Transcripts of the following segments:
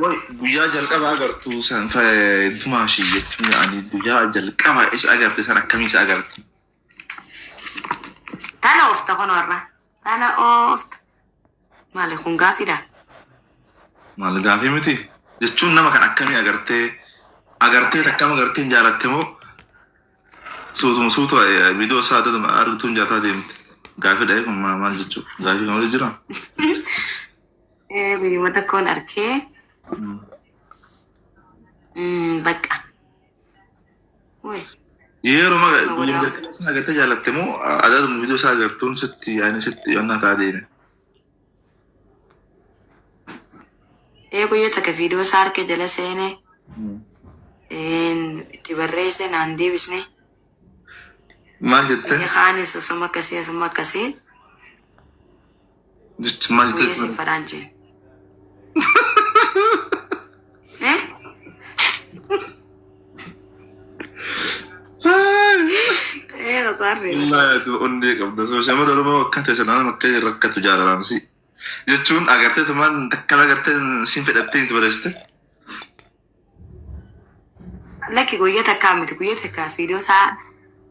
guyyaa jalqabaa agartuu san fayyadamaashii jechuun yaani guyyaa jalqabaa isa agarte san akkamii isa agarte? Tana ofta konorra. Tana ofta. Maali kun gaafidha? Maali gaafii miti? Jechuun nama kan akkamii agartee takkama agartee hin jaalatte moo suutu viidiyoo isaa adda argituun jaataa deemte? Gaafidha kun maal jechuudha? Gaafii kan waliin jiraa? Guyyuma tokkoon arkee bakka. Yeroo guyyaa agartee jaalatte moo adda viidiyoo isaa agartuun sitti yaani sitti yonnaa taa deeme? Guyyaa takka viidiyoo isaa arkee jala seenee itti barreesse naan deebisne. Maal jettee? Kaanis asuma akkasii. Jechuun maal jettee? Guyyaa siin fadhaan jeen. Onnee qabda. Shamarra Oromoo akka ta'e sanaan akka rakkatu jaalalamsi. Jechuun agartee tumaan akkana agartee siin fedhattee itti barreessite. Lakki guyyaa takkaa miti guyyaa takkaa viidiyoo isaa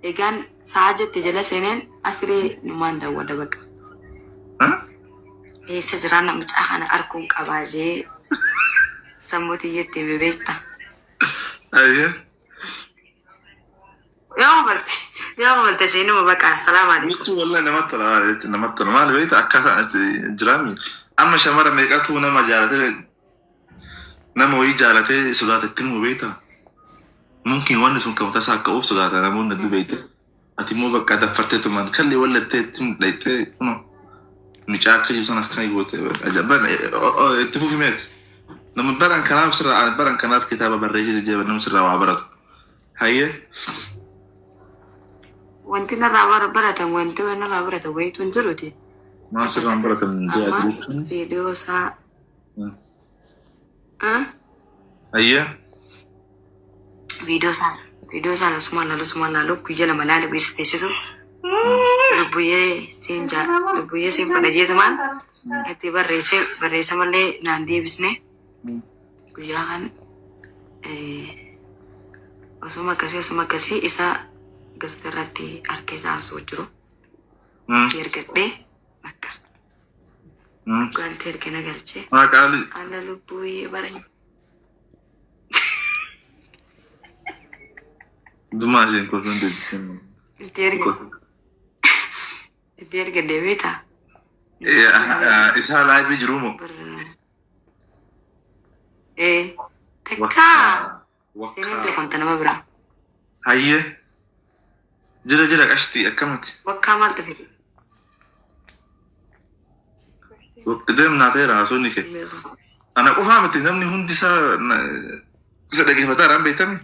egaan sa'a jette jala seeneen asiree numaan daawwadha bakka. Eessa jiraan namichaa kana arguun qabaajee sammuutii jettee bebeekta. Ayyee. Yoo malte seenuma bakka salaamaa deemu. Jechuun wallahi namatti tola maal beekta akkaataa jiraami. Amma shamara meeqatu nama jaalatee nama wayii jaalatee sodaatetti nu beekta. Mungkin wanni sun kan tasaa akka sodaata namoonni hedduu beekte. Ati immoo bakka daffartee tumaan kalli wallattee itti mul'attee kunuun micaa akka jiru sana akka goote ajabban itti fufimeeti. Nama baran kanaaf kitaaba barreessee jee nama sirraa waa baratu. Hayyee. Wanti narraa baratan wanti narraa baratan wayitu hin jiruti. Maa sirraan baratan amma viidiyoo isaa. Hayyee. Video sana lasuma lalu guyyaa lama laale bisa teessisu lubbuyyee siin fadha jeetumaan itti barreessa malee naan deebisne guyyaa kan osuma akkasii isa gasta irratti harka isaa absuu jiru ergadhee bakka wanti ergina galchee ala lubbuyyee baranya. Dumaashin kosan deebiin. Itti erga deebiita. Isaa laayifii jiru moo? Takkaa. Seenessi wanta nama biraa. Hayyee. Jira qashtii akkamatti? Wakkaa maaltu fide? Deemnaa ta'e raasonni kee. Ana qofaa miti namni hundi isaa isa dhageeffataa beekame.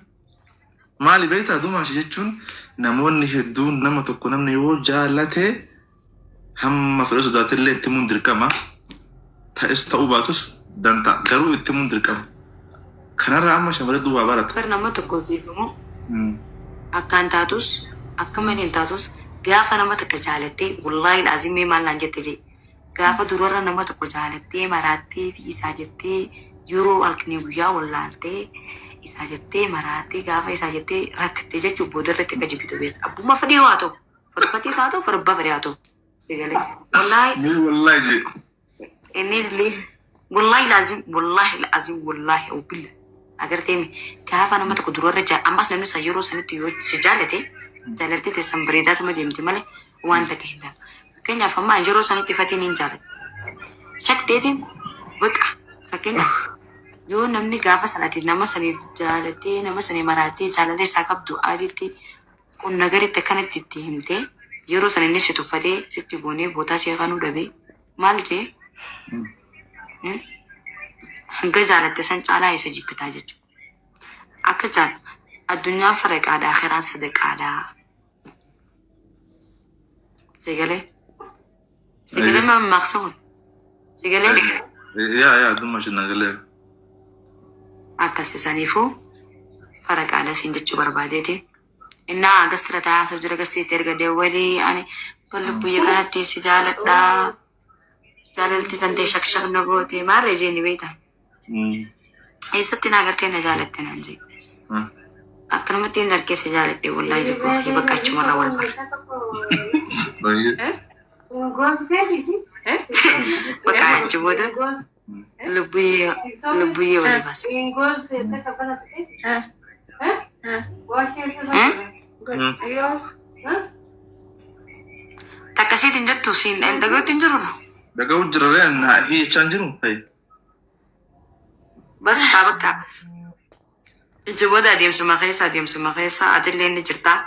Maali beektaa Dumaashi jechuun namoonni hedduun nama tokko namni yoo jaalate hamma fedha sodaatillee itti mun dirqama. Ta'es ta'uu baatus danta'a garuu itti mun dirqama. Kanarraa amma shamarree duwwaa barata. Bar nama tokko siifamu akkaan taatus akka malee taatus gaafa nama tokko jaalattee wallaahi azimee maal naan jette jee gaafa durarra nama tokko jaalattee maraattee fi isaa jettee yeroo halkanii guyyaa wallaaltee isaa jettee maraattee gaafa isaa jettee rakkattee jechuun booda irratti akka jibbitu beekta. Abbummaa fedhii haa ta'u fudhafatee haa ta'u farbaa fedhii haa ta'u sigalee wallaahi inni illee wallaahi laazim wallaahi obilla agartee gaafa nama tokko durarra ammas namni isa yeroo sanitti yoo si jaalatee teessan bareedaa tuma deemti malee waan takka hin taane. Fakkeenyaaf amma yeroo sanitti fatiin hin jaalate. Shakteetiin baqa fakkeenyaaf yoo namni gaafa sanatti nama saniif jaalatee nama sanii maraatee jaalatee isaa qabdu adiitti kun nagaritti akkanatti itti himtee yeroo san inni si tuffatee sitti boonee bootaa see kanuu dhabee maal jee hanga jaalatte san caalaa isa jibbitaa jechuudha. Akka jaal addunyaan faraqaadhaa akiraan sadaqaadhaa. Sigalee mammaaksa kun sigalee. Yaa Dumaashi nagalee. Akkasii saniifuu faraqaadha siin jechuu barbaadeeti. Innaa gastira taasisa jira gasteetti erga deewwalii ani ballubbuyya kanatti si jaaladhaa. Jaalalti tantee shakshak na goote maarree jeeni beekta. eessatti na agartee na jaalatte naan jee. Akkanumatti hin argee si jaaladhe wallaahi jibboo bakka achumarraa wal bara. Bakka achi booda lubbuyyee walii baase. Takkasiitiin jettu siin dhaga'uutti hin jiru. Dhaga'uu jirre na hiichaan jiru. Bas kaa bakka. Iji booda adeemsuma keessa atillee ni jirta.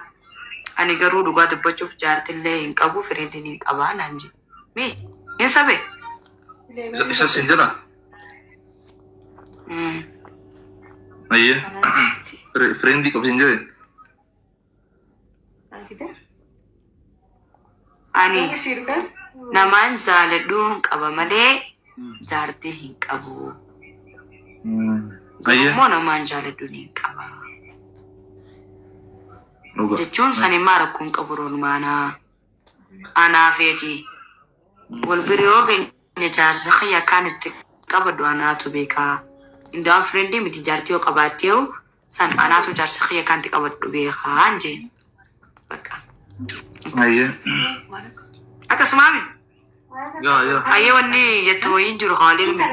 Ani garuu dhugaa dubbachuuf jaartillee hin qabu firiidin hin qabaa naan jedhu. Mee hin sabe? Isa siin jira? Ayyee. Firiindii qabu siin jire? Ani namaan jaaladhuun qaba malee jaartii hin qabu. Garummoo namaan jaaladhuun hin qaba. Jechuun sani maa rakkoon qabu roolmaanaa anaa feeti. Wal biroo geenye jaarsa xiyya kan itti qabadu anaatu beekaa. Indaan firiindii miti jaartii yoo qabaattee san anaatu jaarsa xiyya kan itti qabadu beekaa jeen. Bakka. Ayyee. Akkasumaami. Yaa. Ayyee wanni jettu wayiin jiru haalee dhume.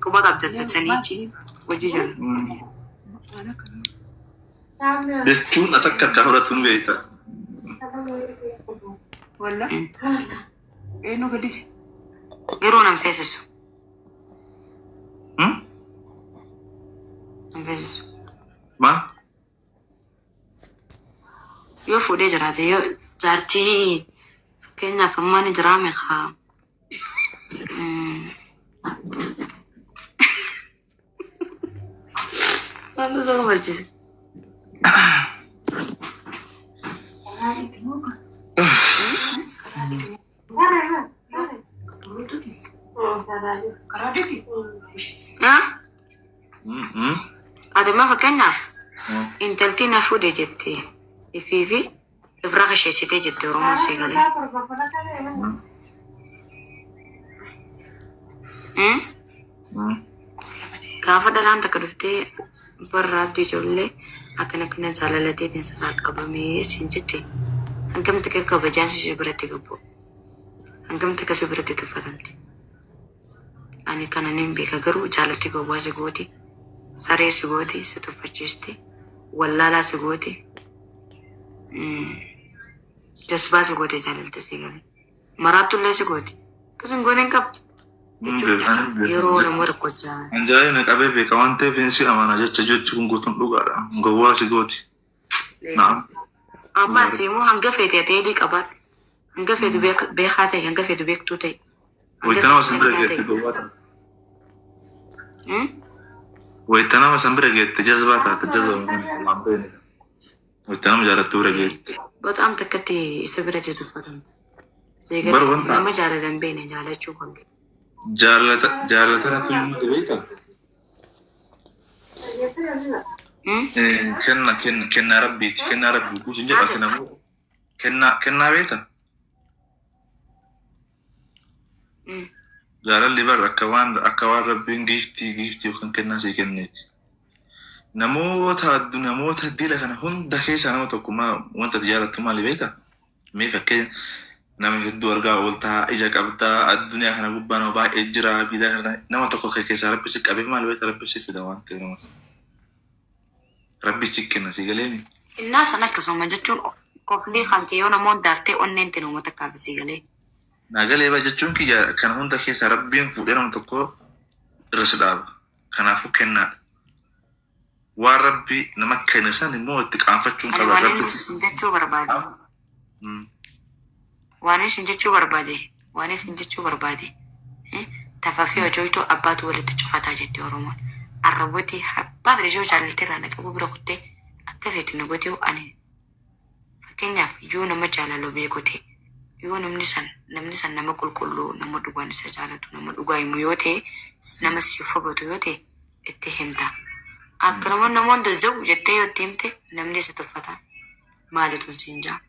Quba qabdasaniichi hojii jala. Jechuun atakka akka horatuun beekta. Walla. Eenyu gadis. Yeroo nam feesisu. Nam feesisu. Maal? Yoo fuudhee jiraate yoo jaartii fakkeenyaaf ammaa ni jiraame haa. Wanta isa barbaachise. Adamma fakkeenyaaf intalti na fuudhe jettee ifiifi ifraa qisheessitee jette Oromoon see galee. Gaafa dhalaan takka dhuftee barraabdi ijoollee akkana jaalalateetiin saraa qabamee siin jette hangamti akka kabajaan si biratti gabbu hangamti akka si biratti tuffatamti. Ani kana nin beeka garuu jaalatti gowwaa si gooti saree si gooti si tuffachiisti wallaalaa si gooti jasbaa si gooti jaalalte si galee maraatullee si gooti akkasuma gooneen qabdi. Yeroo namoota qoccaa. Anjaayi na qabee beeka waan ta'eef hin si amana jechuun guutuun dhugaadha. Gowwaa si gooti. Amma siimuu hanga feete ta'ee qabaadhu. Hanga feetu beekaa ta'e hanga feetu beektuu ta'e. Wayitana san bira geette gowwaadha. Wayitana san bira geette jazbaa taate jazbaa wayitana jaalattu bira geette. Booda takkatti isa bira jirtu uffatamte. Seegalee nama jaalalan beene jaalachuu kan ga'e. Jaallatana tuyyuu beektaa? Kennaa rabbiiti. Kennaa rabbii kuusin jedha ati namoo kennaa beektaa? Jaalalli barra akka waan rabbiin giiftii yookaan kennaa sii kenneeti. Namoota dila kana hunda keessaa nama tokkummaa wanta jaalattu maali beektaa? Mee fakkeenya nama hedduu argaa ooltaa ija qabdaa addunyaa kana gubbaa nama baay'ee jira bidaa kana nama tokko keessaa rabbisi qabee maal beektaa rabbisi fida waan ta'e nama sana. Rabbisi kenna sii galeemi. Innaa san akkasuma jechuun koflii kan kee yoo namoonni daaftee onneen ta'e namoota akkaaf sii galee. Naagalee ba jechuun kiyya kana hunda keessaa rabbiin fuudhee nama tokko irra si dhaaba. Kanaafuu kennaadha. Waan rabbi nama kenne san immoo itti qaanfachuun qaba. Waan isin jechuu barbaade. Waan isin jechuu barbaade. Tafaafii hojooytuu abbaatu walitti cufataa jette Oromoon. Arrabooti abbaa fi ijoo jaalaltee irraa naqabuu bira kuttee akka feetu na gotee ani. Fakkeenyaaf yoo nama jaalaloo beeku ta'e yoo namni san nama qulqulluu nama dhugaan isa jaalatu nama dhugaa himu yoo ta'e nama siif hubatu yoo ta'e itti himta. Akka namoonni zawu jettee yoo itti himte namni isa tuffata maalitu siin jaa.